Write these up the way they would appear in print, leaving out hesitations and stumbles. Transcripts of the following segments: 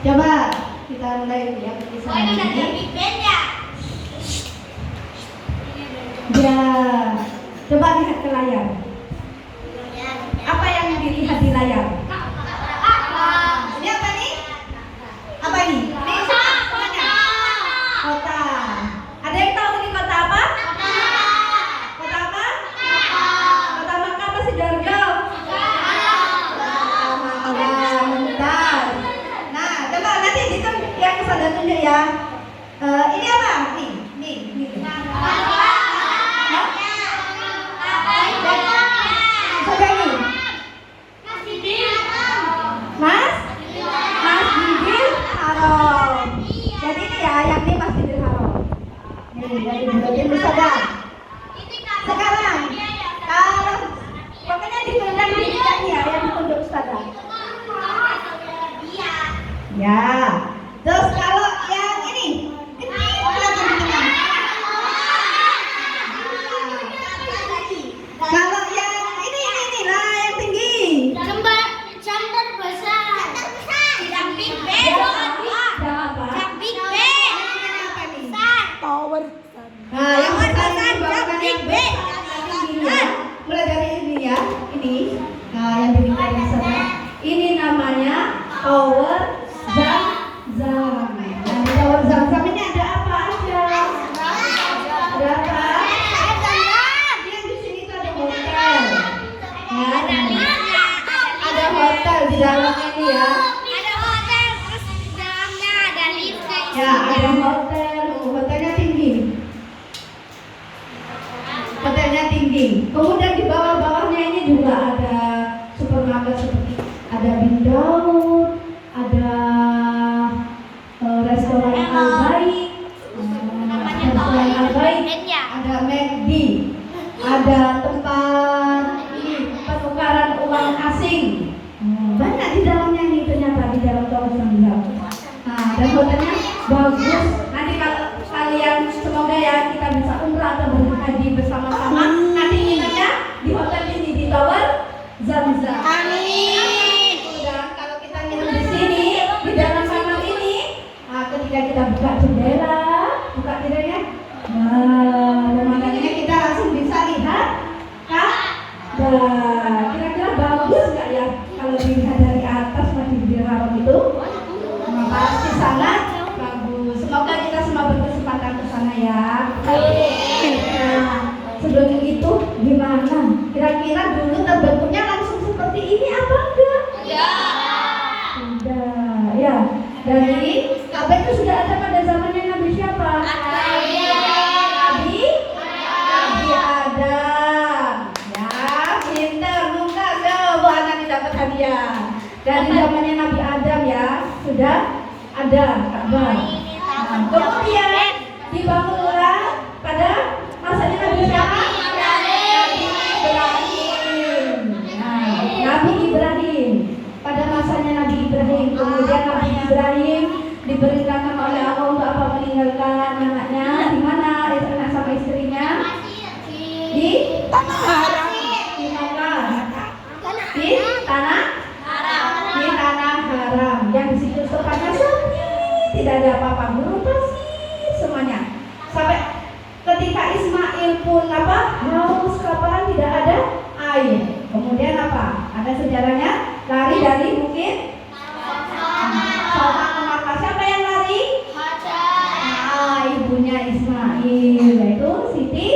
Coba kita mulai ya kisah ini. Ya, coba lihat ke layar. Apa yang dilihat di layar? Ini apa nih? Apa ini? Kota. Ada yang tahu ini kota apa? Kota apa? Kota Makkah apa Sidoarjo? Bentar. Nah, coba nanti itu yang kesana tunjuk ya. Ini apa? Nih. Masjidil Haram. Jadi ini ya, yang ini Masjidil Haram. Jadi sadar. Sekarang kalau pokoknya ditunduk ini ya, yang ditunduk sadar. Ya. Terus kalau yang ini kalau yang ini lah yang tinggi. Jumper besar. Jumping bed. Jumping bed. Tower. Nah, yang besar jumping bed. Mulai dari ini ya, ini. Nah, yang dilihat di sana. Ini namanya Tower Zam-Zam. Nah, di Tower Zam-Zam ini ada apa aja? Ada apa? Yang di sini tuh ada hotel. Nah, ada hotel di dalamnya ini ya. Ada hotel terus di dalamnya ada lift guys. Ya, ada hotel. Hotelnya tinggi. Hotelnya tinggi. Kemudian di bawah-bawahnya ini juga ada supermarket seperti ada Bin Daud, ada restoran Al-Baik, restoran Al-Baik, ada McD, ada tempat ini penukaran uang asing. Banyak di dalamnya nih ternyata di dalam Tower Zam-Zam. Nah, dan hotelnya bagus. Nanti kalau kalian semoga ya kita bisa umrah atau berhaji bersama-sama. Nanti nginepnya di hotel ini di Tower Zam-Zam. Amin. Dan kalau kita nginep di sini di dalam kamar ini, nah, ketika kita buka jendelanya, nah, pemandangannya kita langsung bisa lihat Ka'bah. Kira-kira bagus nggak ya kalau dilihat dari atas Masjidil Haram itu? Nah, pasti sangat bagus. Semoga kita semua berkesempatan ke sana ya. Nah, sebelum itu gimana? Kira-kira dulu terbentuknya langsung seperti ini apa enggak? Sudah, ya. Dari Ka'bah itu sudah ada pada zamannya Nabi siapa? Nabi Adam. Ya, pintar, muka Bu anak dapat hadiah. Dari zamannya Nabi Adam ya sudah ada Ka'bah. Nah, kemudian dibangun ulang pada masanya Nabi siapa? Nabi Ibrahim. Pada masanya Nabi Ibrahim. Kemudian Nabi Ibrahim diperintahkan oleh Allah untuk apa? Meninggalkan anaknya di mana? Anak sama istrinya di Tanah haram. di Makkah. Di tanah haram. Yang di situ tempatnya sepi, tidak ada apa-apa, gurun bersih semuanya. Sampai ketika Ismail pun haus kelaparan, tidak ada air. Kemudian apa? Ada sejarahnya, lari dari bukit Safa ke Makkah. Siapa yang lari? Nah, ibunya Ismail, yaitu Siti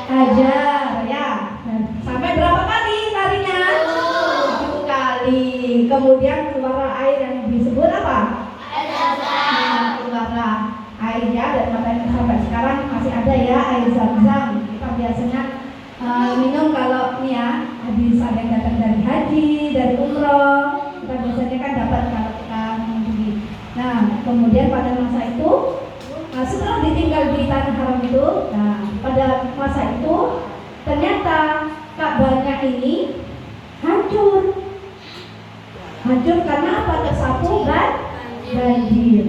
Hajar ya. Sampai berapa kali larinya? 7 kali. Kemudian keluar air yang disebut apa? Nah, keluar air ya, dan makanya sampai sekarang masih ada ya air Zam-Zam. Kita biasanya minum kalau nih ya habis ada yang datang dari haji, dari umroh, kita biasanya kan dapat kalau kita mengunjungi. Nah, kemudian pada masa itu setelah ditinggal di tanah haram itu, nah pada masa itu ternyata Ka'bahnya ini hancur karena apa? Tersapu banjir.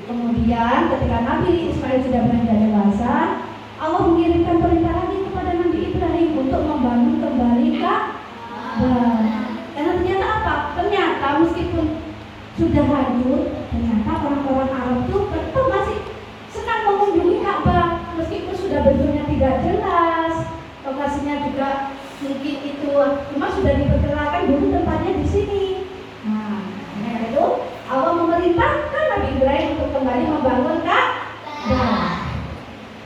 Kemudian ketika Nabi Ismail sudah beranjak dewasa, Allah mengirimkan perintah lagi kepada Nabi Ibrahim untuk membangun kembali Ka'bah. Dan ternyata apa? Ternyata meskipun sudah hancur, ternyata orang-orang Arab itu tetap masih senang mengunjungi Ka'bah meskipun sudah bentuknya tidak jelas, lokasinya juga mungkin itu cuma sudah diperkenalkan dulu tempatnya di sini. Nah, itu Allah memerintahkan Nabi Ibrahim untuk kembali membangun Ka'bah.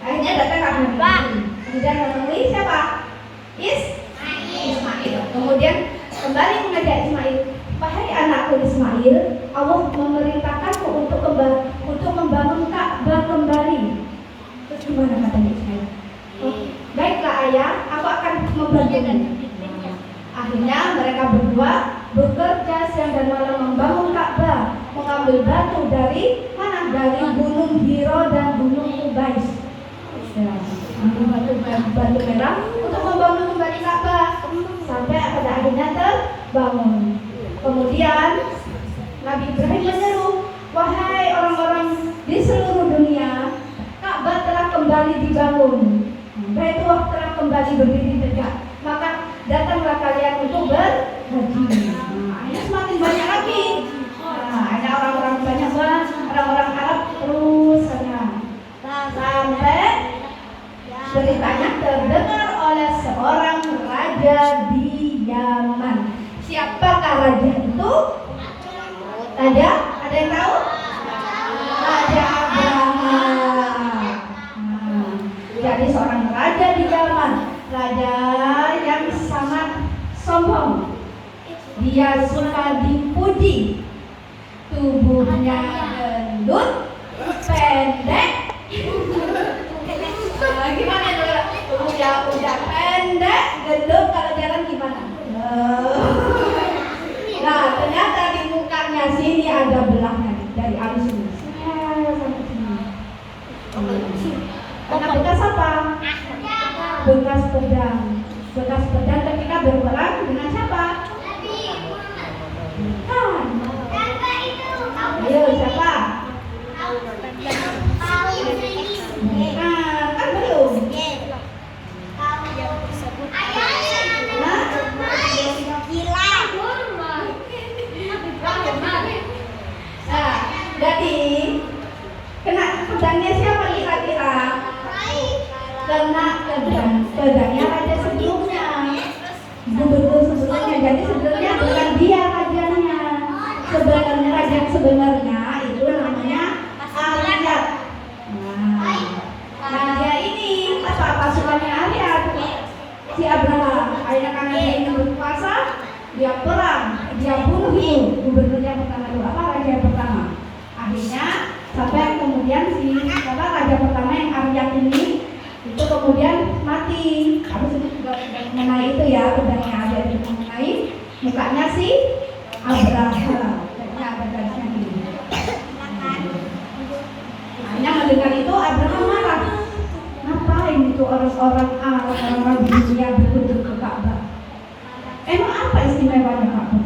Akhirnya datang Nabi Ibrahim. Kemudian menemui siapa? Ismail. Kemudian kembali mengajak Ismail. Wahai anakku Ismail, Allah memerintahkanku untuk membangun Ka'bah kembali. Terus gimana katanya Ismail? Oh, baiklah ayah, aku akan membantumu. Akhirnya mereka berdua bekerja siang dan malam membangun Ka'bah, mengambil batu dari mana? Dari Gunung Hiro dan Gunung Ubais. Ya, ambil batu merah untuk membangun kembali Ka'bah sampai pada akhirnya terbangun. Kemudian Nabi Ibrahim menyeru, wahai orang-orang di seluruh dunia, Ka'bah telah kembali dibangun, Baitullah telah kembali berdiri tegak, maka datanglah kalian untuk berhaji. Akhirnya semakin banyak lagi. Ada orang-orang banyak banget, orang-orang Arab terus sana sampai beritanya terdengar oleh seorang raja di Yaman. Siapakah raja itu? Ada yang tahu? Raja Abraham. Jadi seorang raja di Yaman, raja yang sangat sombong. Dia suka dipuji. Tubuhnya gendut, pendek. Gimana dulu? Udah pendek, gendut, kalau jalan gimana? Nah, ternyata di mukanya sini ada belahnya dari alis ini. Sampai sini. Karena bekas apa? Bekas pedang. Bekas pedang ketika berperang dengan siapa? Kan? Ayo siapa? Nah, kan belum. Nah, jadi kena pedangnya siapa kira-kira? Kena pedangnya raja sebelumnya, gubernur sebelumnya. Jadi sebelumnya bukan dia rajanya. Sebenarnya raja sebenarnya itu namanya Ariyat. Nah dia ini apa pasukannya Ariyat? Si Abraham. Akhirnya karena dia ingin berkuasa, dia perang, dia bunuh itu gubernurnya pertama itu apa raja yang pertama. Akhirnya sampai kemudian si raja pertama yang Ariyat ini itu kemudian mati. Habis itu juga mengenai itu ya, pedangnya Ariyat itu mengenai mukanya si Abraham. Kayaknya ada garisnya ini. Akhirnya mendengar itu Abraham marah. Ngapain itu orang-orang Arab, orang-orang dunia berkunjung ke Ka'bah? Emang apa istimewanya Ka'bah?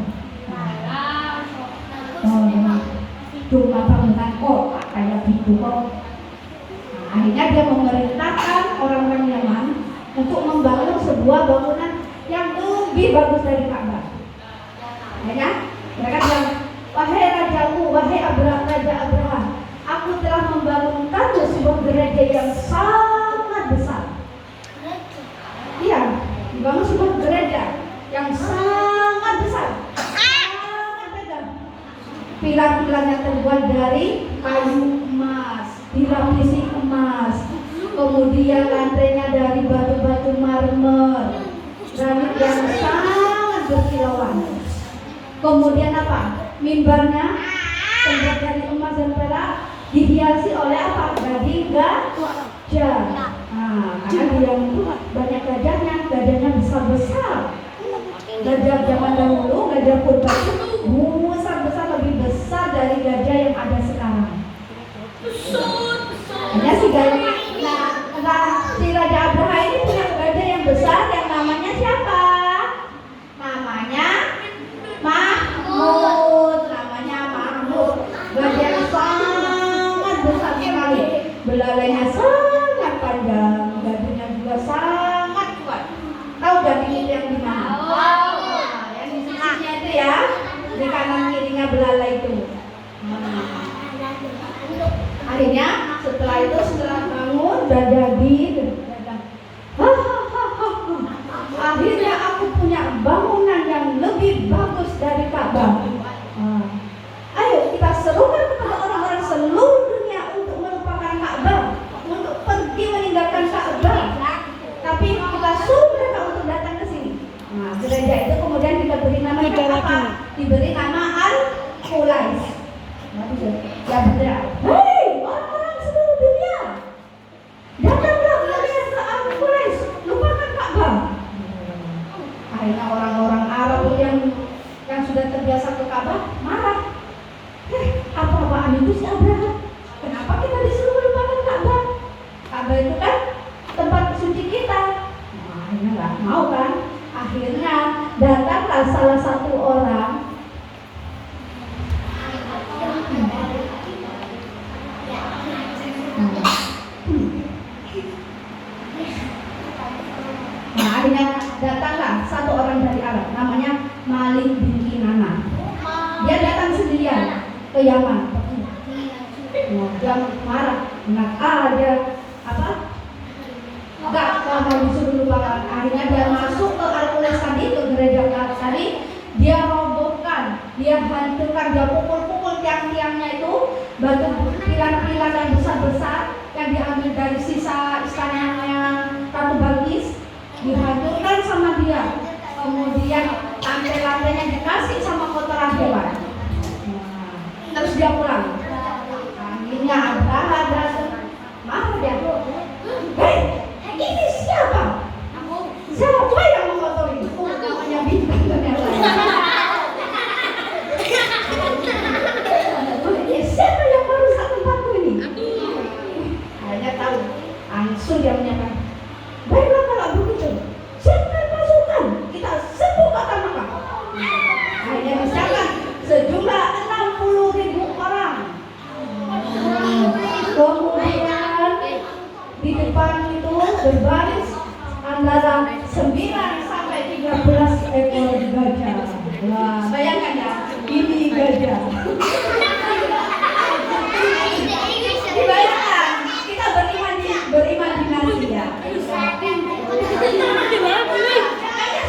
Cuma bangunan kota kayak gitu kok. Akhirnya dia memerintahkan orang-orang Yaman untuk membangun sebuah bangunan yang lebih bagus dari Ka'bah. Akhirnya mereka bilang, wahai rajaku, wahai Raja Abraham, aku telah membangunkan sebuah gereja yang sangat besar. Iya, dibangun sebuah gereja yang sangat besar, sangat besar. Pilar-pilarnya terbuat dari kayu emas, dilapisi emas. Kemudian lantainya dari batu-batu marmer, granit yang sangat berkilauan. Kemudian apa? Mimbarnya terbuat dari emas dan perak, dihiasi oleh apa? Daging gajah. Nah, karena dia banyak gajahnya besar-besar. Gajah zaman dahulu, gajah purba itu besar-besar, lebih besar dari gajah yang ada sekarang. Hanya si gajah, si Raja Abraham ini punya gajah yang besar, yang namanya siapa? Namanya Mahmud. Gajah yang sangat besar sekali, belalainya sangat panjang, gadunya juga sangat kuat. Tahu gading itu yang di mana? Yang di sisinya itu ya, di kanan kirinya belalai itu. Akhirnya setelah bangun udah jadi, akhirnya aku punya bangunan yang lebih bagus dari Ka'bah. Ayo kita serukan kepada orang-orang seluruh dunia untuk melupakan Ka'bah, untuk pergi meninggalkan Ka'bah. Tapi kita suruh mereka untuk datang ke sini. Nah, gereja itu kemudian kita beri nama apa? Diberi nama Al-Qulais. Ya benar. Hei, orang-orang seluruh dunia, datanglah kalian ke Al-Qulais, lupakan Ka'bah. Akhirnya orang-orang Arab yang sudah terbiasa ke Ka'bah marah. Apa-apaan itu si Abraham? Kenapa kita disuruh lupakan Ka'bah? Ka'bah itu kan tempat suci kita. Akhirnya nggak mau kan? Akhirnya datanglah salah satu orang. Nah, akhirnya datanglah satu orang dari Arab, namanya Malik bin Kinana. Dia datang sendirian ke Yaman. Nah, dia marah. Dia apa? Enggak mau disuruh lupakan. Akhirnya dia masuk ke Al-Qulais tadi, ke gereja tadi. Dia robohkan, dia hancurkan, dia pukul-pukul tiang-tiangnya itu, batu pilar-pilar yang besar-besar yang diambil dari sisa istananya Ratu Balkis, dihancurkan sama dia. Kemudian lantai-lantainya dikasih sama kotoran hewan. Terus dia pulang. Akhirnya Abraham datang. Marah dia. Hei, ini siapa? Siapa yang mengotori? Namanya bintang ternyata. Siapa yang merusak tempatku ini? Akhirnya tahu. Langsung dia menyatakan, baiklah kalau begitu, siapkan pasukan, kita serbu kota Mekah. Akhirnya disiapkan sejumlah 60.000 orang. Kemudian di depan itu berbaris antara 9 sampai 13 ekor gajah. Wah, bayangkan ya, ini gajah. Dibayangkan, kita berimajinasi ya. Kayaknya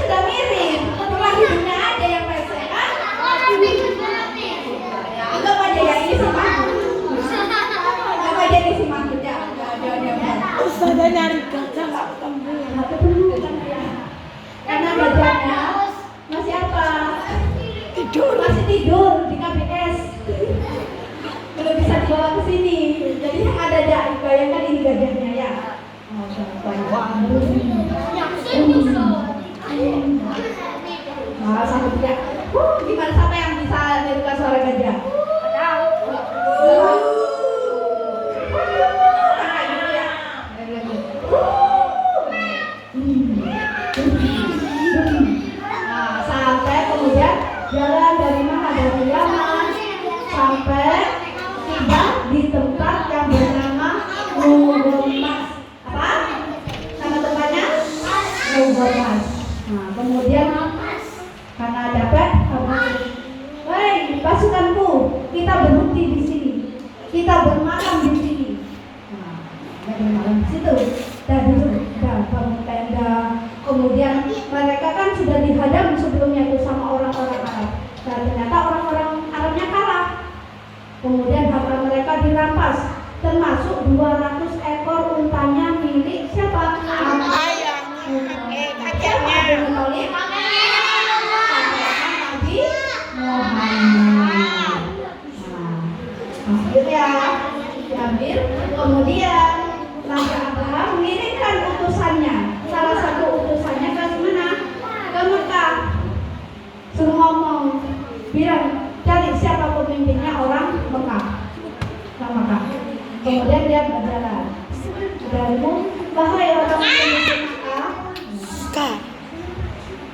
sudah mirip, cuma hidungnya aja yang pesek kan? Anggap aja ya ini si Mahmud. Anggap aja ini si Mahmud ya. Ustazah nyari gajah nggak ketemu. Karena gajahnya masih apa? Masih tidur di KBS. Belum bisa dibawa ke sini. Jadi yang ada aja, bayangkan ini gajahnya ya. Nah, sampai tidak. Gimana siapa yang bisa menirukan suara gajah? Nah, sampai kemudian jalan dari mana? Dari Yaman sampai tiba di tempat yang bernama Nugomas. Apa? Nama tempatnya? Nugomas. Nah, kemudian karena dapat, hei pasukanku, kita berhenti di sini, kita bermalam di sini. Nah, bermalam di situ, dan duduk, dan bangun tenda. Kemudian mereka kan sudah dihadang sebelumnya itu sama orang-orang Arab. Dan ternyata orang-orang Arabnya kalah. Kemudian harta mereka dirampas, termasuk 200 ekor untanya milik siapa? Ayah, kakeknya. Nabi Muhammad. Akhirnya diambil, kemudian Nabi Abraham mengirimkan utusannya, salah satu utusannya ke mana? Ke Mekah. Suruh ngomong, bilang cari siapa pemimpinnya orang Mekah. Ke Mekah. Kemudian dia berjalan. Berlalu, wahai orang pemimpin Mekah,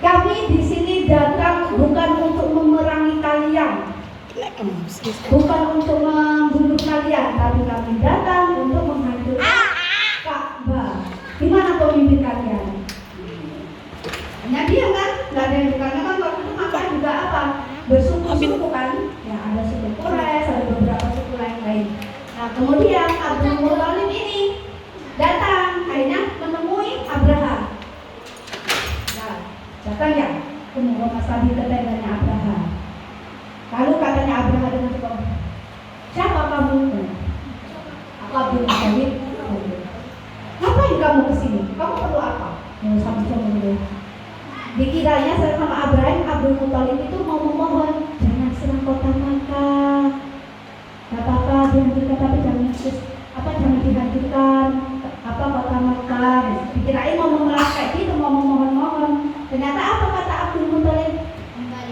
kami di sini datang bukan untuk memerangi kalian, bukan untuk membunuh kalian, tapi kami datang untuk menghancurkan Ka'bah. Di mana pemimpin kalian? Hanya dia kan, nggak ada yang bukannya kan waktu itu makan juga apa? Bersuku-suku kan? Ya ada suku Quraisy, ada Mas tadi ke tendanya Abraham. Lalu katanya Abraham dengan Tuhan, siapa kamu? Aku Abdul Muthalib. Ngapain kamu kesini? Kamu perlu apa? Sampai dulu. Dikiranya sama Abraham, Abdul Muthalib itu mau memohon, jangan serang kota Makkah. Gak apa-apa, dihancurkan, tapi jangan dihancurkan kota Makkah. Dikirain mau memelakai itu, mau memohon-mohon. Ternyata apa kata Abdul Muthalib?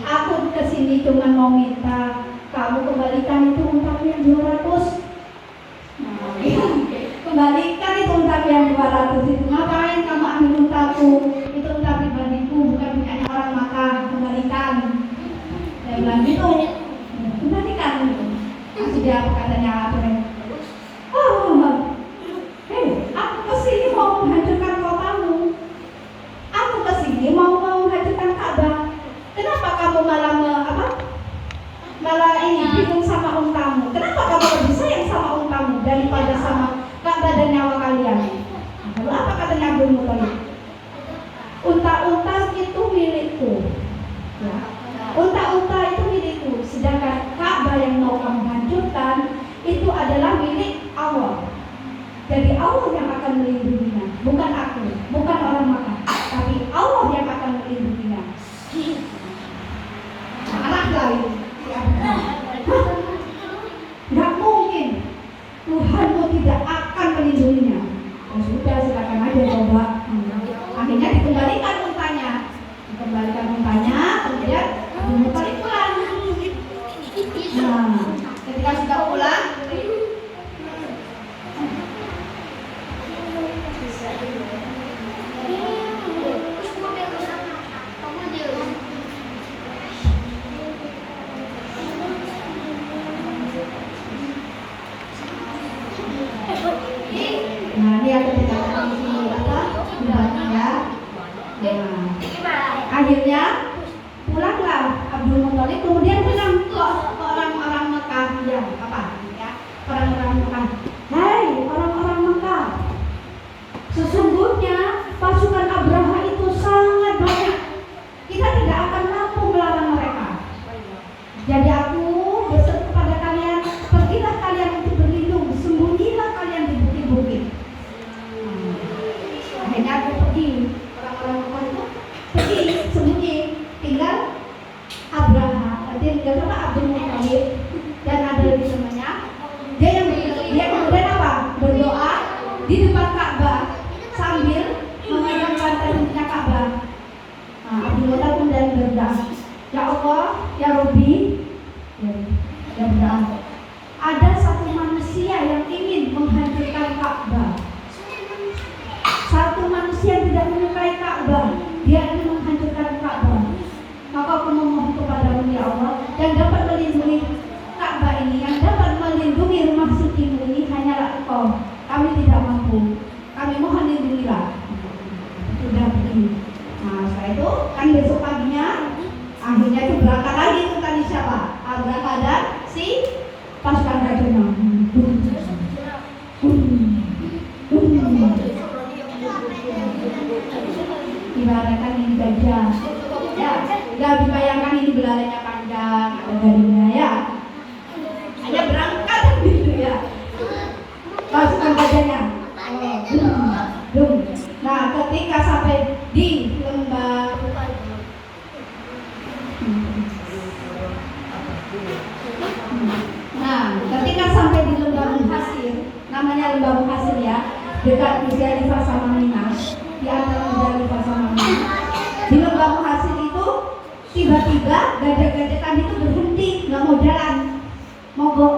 Aku kesini cuma mau minta kamu kembalikan itu untamu yang 200. Kembalikan itu untamu yang 200 itu. Ngapain kamu ambil untaku? Itu unta pribadiku, bukan punyanya orang Makkah. Kembalikan. Saya bilang gitu. Kembalikan. Sudah apa katanya Abraham? Aku kesini mau menghancurkan kotamu. Aku kesini mau menghancurkan Ka'bah. Kenapa kamu malah bingung sama untamu? Kenapa kamu lebih sayang sama untamu daripada sama Ka'bah dan nyawa kalian? Lalu apa katanya Abdul Muthalib? Unta-unta itu milikku. Ya. Unta-unta itu milikku. Sedangkan Ka'bah yang mau kamu hancurkan itu adalah milik Allah. Jadi Allah yang akan melindunginya, bukan aku, bukan orang Makkah, tapi Allah yang akan melindunginya. Anak lain, nggak mungkin Tuhanmu tidak akan melindunginya. Sudah, silakan aja coba. Akhirnya dikembalikan untanya, kemudian Muthalib pulang. Nah, ketika sudah pulang, akhirnya pulanglah Abdul Muthalib, kemudian bilang ke orang-orang Mekah, orang-orang Mekah, hai orang-orang Mekah, sesungguhnya pasukan Abraha itu sangat banyak, kita tidak akan mampu melawan mereka. Jadi aku berseru kepada kalian, pergilah kalian untuk berlindung, sembunyilah kalian di bukit-bukit. Akhirnya aku pergi, orang-orang Mekah itu pergi sembunyi, tinggal Abraha, tinggal sama Abdul Muthalib dan ada di temannya. Dia kemudian apa? Berdoa di depan Ka'bah sambil memegang bantal punya Ka'bah. Abdul Muthalib kemudian berdoa, ya Allah, ya Rabbi, ya berdoa. Ada satu manusia yang ingin menghancurkan Ka'bah. Satu manusia yang tidak menyukai Ka'bah, dia ingin menghancurkan Ka'bah. Maka aku memohon kepadamu ya Allah, yang dapat melindungi Ka'bah ini, yang dapat melindungi rumah sucimu ini hanyalah Engkau. Kami tidak mampu. Kami mohon lindungilah. Sudah begini. Nah, setelah itu kan besok paginya akhirnya itu berangkat lagi itu tadi siapa? Abraha dan si pasukan rajanya. Ibaratkan ini gajah, ya, nggak dibayangkan ini belalainya panjang, ada gadingnya ya, hanya berangkat gitu ya, pasukan gajahnya. Nah, ketika sampai di lembah, ketika sampai di lembah Muhasir, namanya lembah Muhasir ya, dekat Muzdalifah sama Mina. Di antara Muzdalifah sama Mina, di lembah Muhasir itu tiba-tiba gajah-gajah tadi itu berhenti, nggak mau jalan, mogok.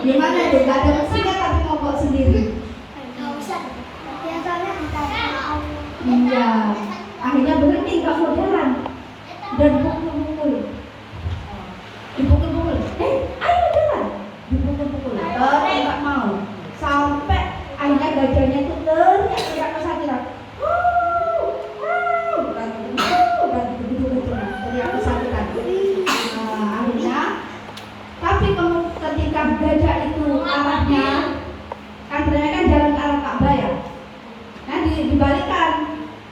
Gimana itu? Gak ada mesinnya tapi mogok sendiri. Iya, akhirnya berhenti, nggak mau jalan dan dipukul-pukul. Ayo jalan, dipukul-pukul. Nggak mau. Sampai akhirnya gajahnya itu teriak kesakitan. Teriak kesakitan. Akhirnya, tapi ketika gajah itu arahnya kan sebenarnya kan jalan ke arah Ka'bah ya. Nah dibalikan.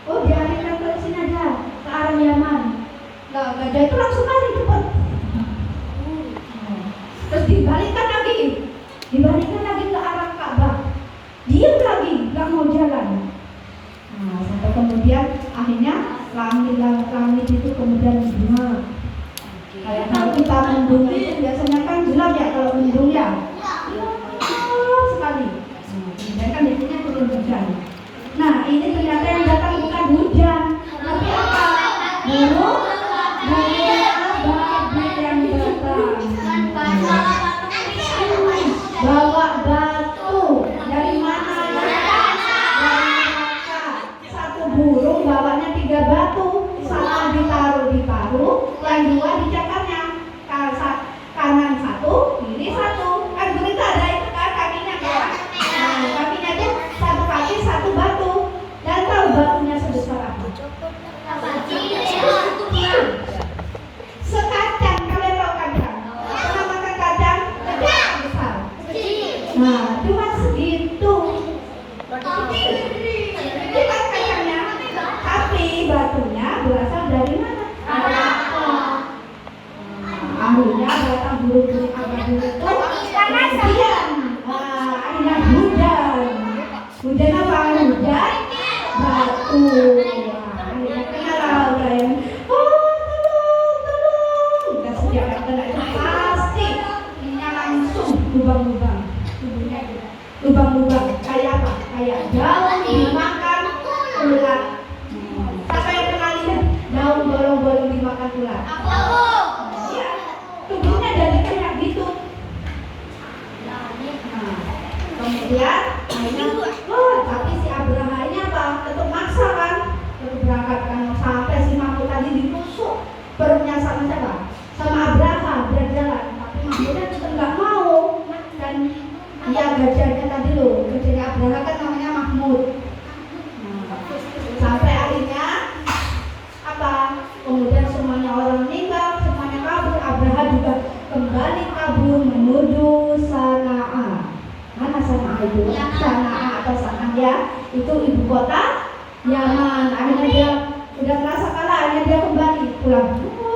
Oh dialihkan ke sini aja, ke arah Yaman. kita mendung itu biasanya kan gelap ya kalau mendung ya. Gelap sekali. Dan kan biasanya turun hujan. Nah, ini ternyata yang datang bukan hujan, tapi apa? Burung ababit yang datang. Bawa batu dari mana? Dari neraka. Satu burung bawanya 3 batu, satu ditaruh di paru, yang 2 di cakapnya. Kanan 1, kiri 1. Kan berita ada itu kan kakinya kan? Nah, kakinya itu 1 kaki 1 batu. Dan tahu batunya sebesar apa? Sekacang, kalian tahu kacang? Pernah makan kacang? Kacang besar. Nah, cuma segitu. Itu kan kacangnya. Tapi batunya berasal dari mana? Akhirnya datang burung-burung abadi itu. Kemudian, akhirnya hujan. Hujan apa? Hujan batu. Akhirnya kena Laura yang tolong. Dan setiap yang kena itu pasti ininya langsung lubang-lubang. Tubuhnya juga lubang-lubang. Kayak apa? Kayak daun dimakan ulat. Siapa yang pernah lihat daun bolong-bolong dimakan ulat? Ya, tubuhnya jadi kayak gitu. Nah, kemudian akhirnya, tapi si Abraha ini apa? Tetap maksa kan? Tetap berangkat kan sampai si Mahmud tadi ditusuk perutnya sama siapa? Sama Abraha biar jalan. Tapi Mahmudnya tetap nggak mau. Dan dia gajahnya tadi loh, gajahnya Abraha kan namanya Mahmud. Sampai akhirnya apa? Kemudian semuanya orang meninggal, semuanya kabur. Abraha juga kembali kabur menuju Sana'a. Mana Sana'a itu? Sana'a atau Sanaya itu ibu kota Yaman. Akhirnya dia udah merasa kalah, akhirnya dia kembali pulang.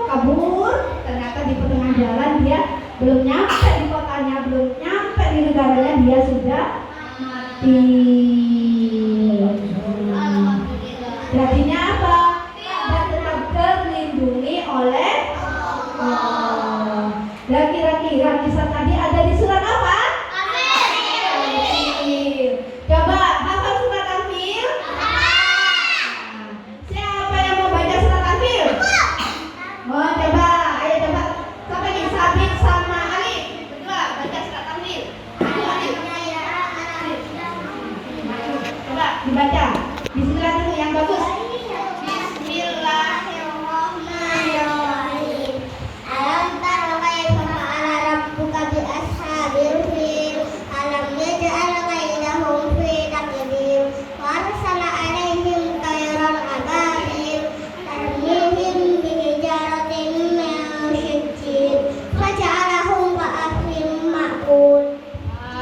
Kabur. Ternyata di pertengahan jalan dia belum nyampe di kotanya, belum nyampe di negaranya, dia sudah mati. Jadinya apa? Dan tetap terlindungi oleh Allah. Dan kira-kira kisah tadi ada di surat apa? Anfil. Coba hafal surat Anfil. Siapa yang mau baca surat Anfil? Oh, coba, ayo coba. Siapa nih? Sabit sama Alif. Berdua baca surat Anfil. Ayo Alif. Coba dibaca. Bismillah dulu yang bagus. Bismillahirrahmanirrahim. Alam tara kaifa fa'ala rabbuka bi ashabil fil. Alam yaj'al kaidahum fi taqdir. Wa arsala 'alaihim tayran ababil tarmihim bi hijaratin min sijil faj'alahum ka'asfin ma'kul.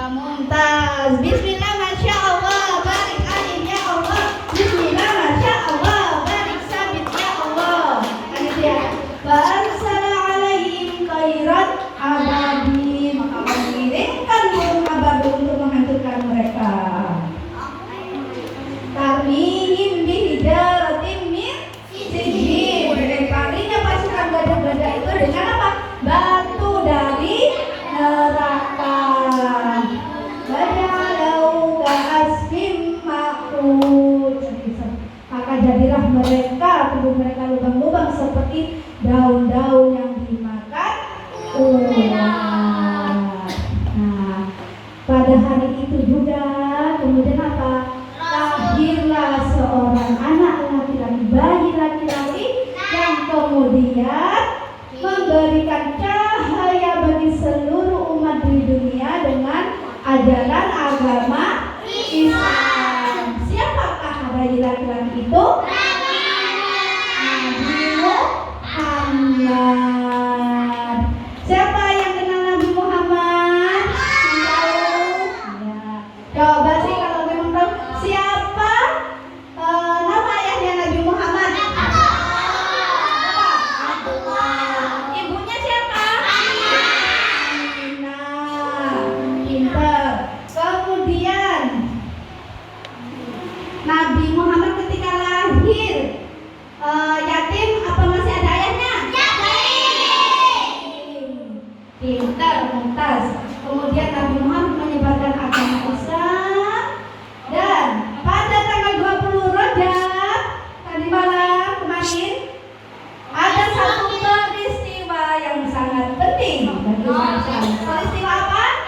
Mumtaz. Bismillah, masya Allah, barik Alif ya Allah. Bismillah, masya Allah, barik Sabit ya Allah. Alif ya. Barsala alaihim khairat ababil. Maka mengirimkan burung ababil untuk menghancurkan mereka. Tarmihim bihijaratin min sijil. Dilemparinya pasukan gajah-gajah itu dengan apa? Batu dari neraka. Maka jadilah mereka, tubuh mereka lubang-lubang seperti daun-daun yang dimakan ulat. Nah, pada hari itu juga kemudian apa? Lahirlah seorang anak laki-laki, bayi laki-laki yang kemudian memberikan cahaya bagi seluruh umat di dunia dengan ajaran agama Islam. Siapakah bayi laki-laki itu? Nabi Muhammad. Siapa pintar, mumtaz. Kemudian Nabi Muhammad menyebarkan agama Islam, dan pada tanggal 20 Rajab tadi malam kemarin ada satu peristiwa yang sangat penting bagi umat Islam. Peristiwa apa?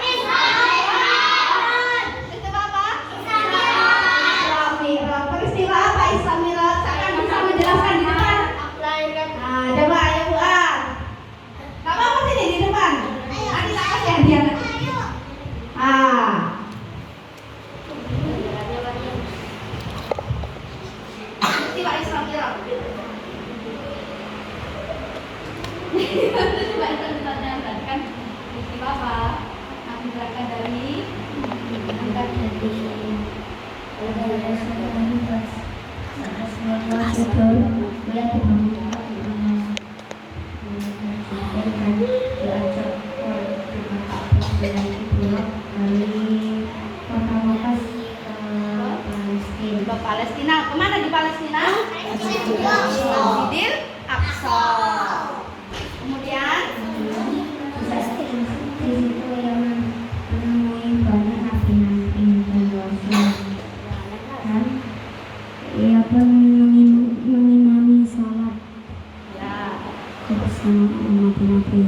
Peristiwa apa? Isra Mi'raj. Peristiwa apa Isra Mi'raj? Siapa yang bisa menjelaskan di depan? Nah, coba ayo buat. Gak apa-apa sini di depan. Nanti tak kasih hadiah nanti. Peristiwa Isra Mi'raj. Peristiwa Isra Mi'raj kan peristiwa apa? Nabi berangkat dari ke Palestina. Kemana di Palestina? Masjidil Aqsa. Kemudian ia pun mengimami sholat ya, bersama umat Nabi.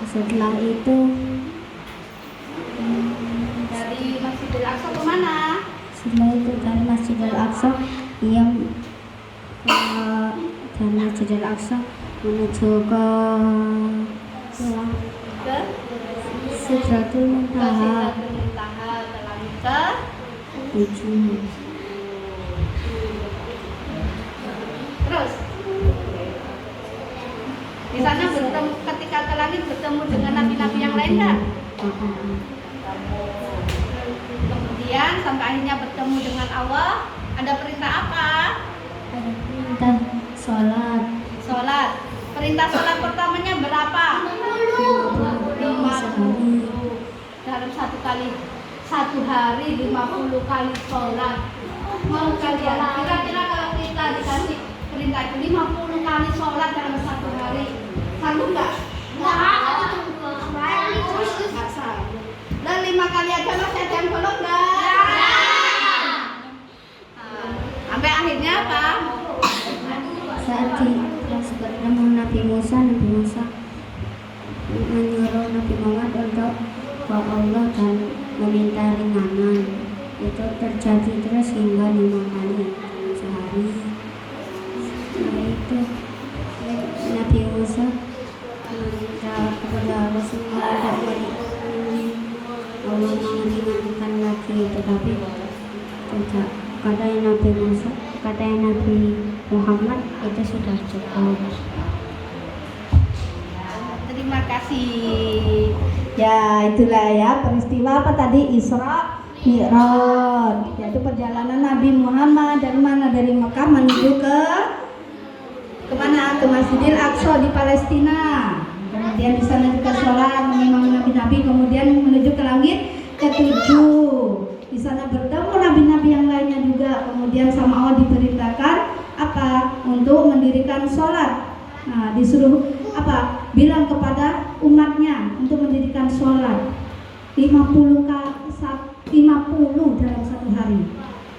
Setelah itu dari Masjidil Aqsa kemana? dari Masjidil Aqsa ia dari Masjidil Aqsa menuju ke Ke Sidratul Muntaha. Sidratul Muntaha, berlanjut ke Ujung. terus di sana bertemu, ketika ke langit bertemu dengan nabi-nabi yang lain kan? Kemudian sampai akhirnya bertemu dengan Allah. Ada perintah apa? Ada perintah sholat. Sholat. Perintah sholat pertamanya berapa? 50. Dalam satu hari 50 kali sholat. Mau kalian kira-kira kalau kita dikasih perintah itu 50 kali sholat dalam satu hari, sanggup nggak? Nggak sanggup. Dan 5 kali aja masih ada yang belum nggak? Sampai akhirnya apa? Saat bertemu Nabi Musa menyuruh Nabi Muhammad untuk ke Allah dan meminta ringanan. Itu terjadi terus hingga 5 kali dalam sehari. Setelah itu Nabi Musa meminta kepada Rasulullah Allah meringankan lagi, tetapi tidak. Kata Nabi Muhammad itu sudah cukup. Terima kasih. Ya, itulah ya peristiwa apa tadi? Isra Mi'raj, yaitu perjalanan Nabi Muhammad dari mana? Dari Mekah menuju ke mana? Ke Masjidil Aqsa di Palestina. Kemudian di sana juga sholat mengimami nabi-nabi, kemudian menuju ke langit ke-7. Di sana bertemu nabi-nabi yang lainnya juga. Kemudian sama Allah diperintahkan apa? Untuk mendirikan sholat. Nah, disuruh apa? Bilang kepada umatnya untuk mendirikan sholat 50 dalam satu hari.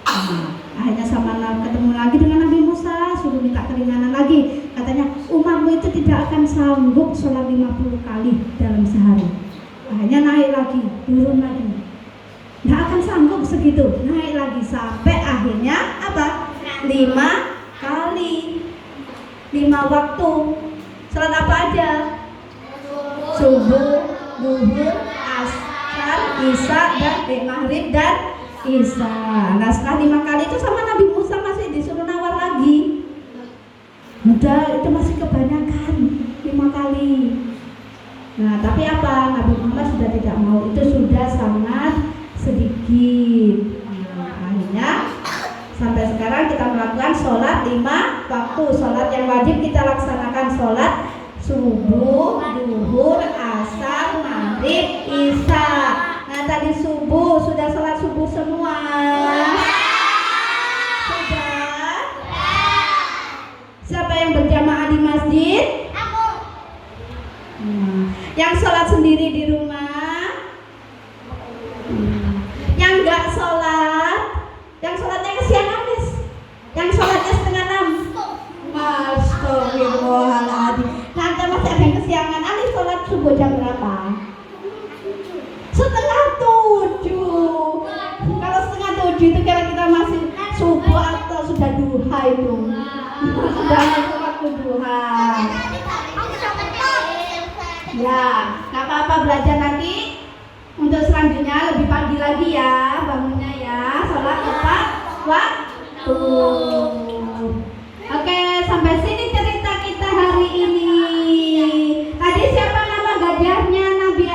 Nah, akhirnya sama ketemu lagi dengan Nabi Musa, suruh minta keringanan lagi. Katanya umatmu itu tidak akan sanggup sholat 50 kali dalam sehari. Akhirnya naik lagi, turun lagi. Nggak akan sanggup segitu, naik lagi sampai akhirnya apa? 5 kali, 5 waktu. Sholat apa aja? Subuh, zuhur, asar, isya, dan maghrib dan isya. Nah, setelah 5 kali itu sama Nabi Musa masih disuruh nawar lagi. Udah, itu masih kebanyakan 5 kali. Nah, tapi apa? Nabi Muhammad sudah tidak mau, itu sudah sangat sedikit. Nah, akhirnya sampai sekarang kita melakukan sholat 5 waktu. Sholat yang wajib kita laksanakan sholat subuh, zuhur, asar, maghrib, isya. Nah, tadi subuh sudah sholat subuh semua. Sudah? Siapa yang berjamaah di masjid? Aku. Yang sholat sendiri di rumah, yang nggak sholat, yang sholatnya kesiangan Miss, yang sholatnya setengah 6. Astagfirullahaladzim. Nanti masih ada yang kesiangan. Ali sholat subuh jam berapa? Setengah 7. Kalau setengah 7 itu kira-kira masih subuh atau sudah duha itu? Sudah masuk waktu duha. Ya, nggak apa-apa, belajar nanti. Untuk selanjutnya lebih pagi lagi ya bangunnya ya. Sholat tepat waktu. Oke, sampai sini cerita kita hari ini. Tadi siapa nama gajahnya Nabi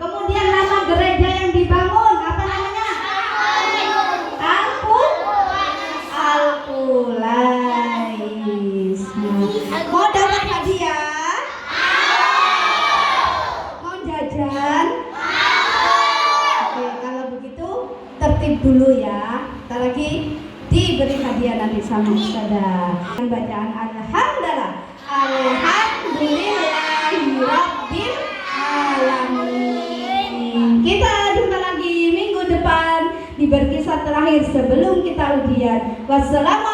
kemudian nama gereja yang dibangun apa namanya? Al-Qulais. Mau dapat hadiah? Mau jajan? Oke, kalau begitu tertib dulu ya. Kita lagi diberi hadiah nanti sama Ustazah. Bacaan Alhamdulillah. Alhamdulillahirabbil alamin. Kita jumpa lagi minggu depan di berkisah terakhir sebelum kita ujian. Wassalamualaikum